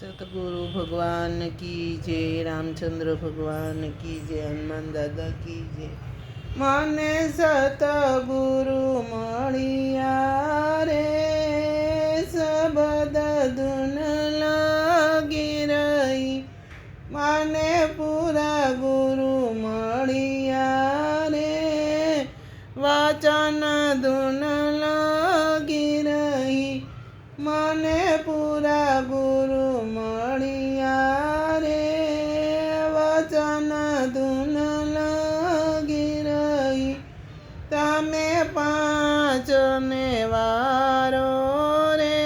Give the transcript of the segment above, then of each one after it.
सतगुरु भगवान की जय, रामचंद्र भगवान की जय, हनुमान दादा की जय। माने सतगुरु मळिया रे, सबद धुन लागी रही। माने पूरा गुरु मळिया रे, वाचन धुन लागी रही। माने पूरा गुरु मळिया रे, वचन धुन लागी रही। तमे पांच ने वारो रे,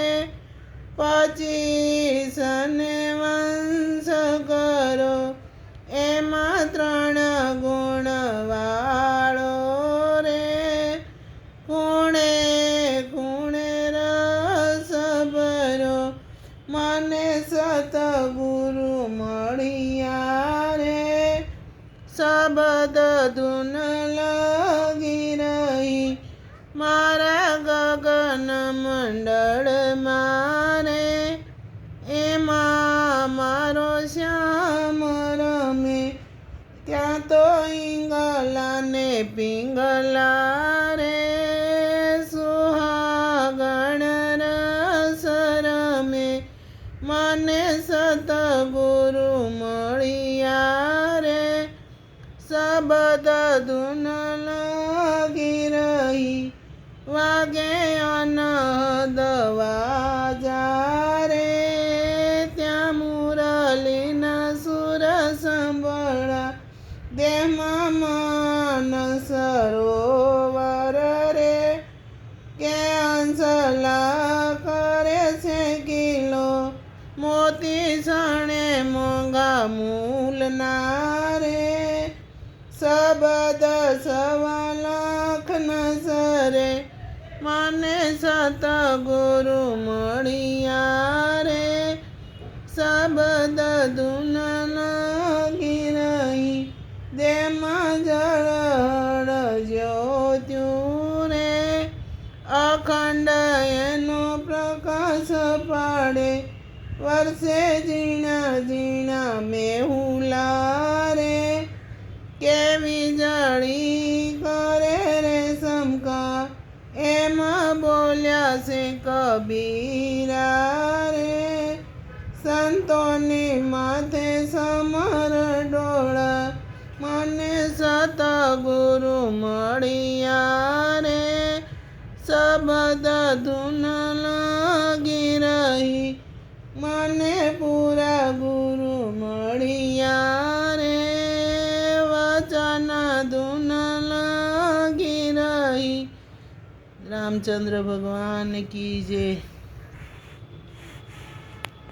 25 ने वंश करो। एमा 3 गुण वाळो रे, खूणे खूणे रस भरो। माने सतगुरु मळिया रे, सबद धुन लागी रही। मारा गगन मंडळ मारे, एमा मारो श्याम रमे। त्या तो इंगला ने पिंगला रे, सुहागण रस रमे। माने सतगुरु मळिया रे, सबद धुन लागी रही। वागे अनहद वाजा रे, त्या मुरलीना सुर संभळा। देहमा मन सरोवर रे, के अंसला करे છે કિલો। मोती सणे मोंघा मूलना रे, सबद 1.25 लाख न सरे। माने सतगुरु मळिया रे, सबद धुन लागी रही। देमा जळ ज्योत्યું रे, अखंड एनो प्रकाश पाडे। वर्षे जीणा जीणा मेहुला रे, केवी जड़ी करे रे समका। एमा बोल्या से कबीरा रे, संतोनी माथे समर डोळा। माने सतगुरु मळिया रे, सबद धुन लागी रही। माने पूरा गुरु मळिया रे, वचन धुन लागी रही। रामचंद्र भगवान की जय।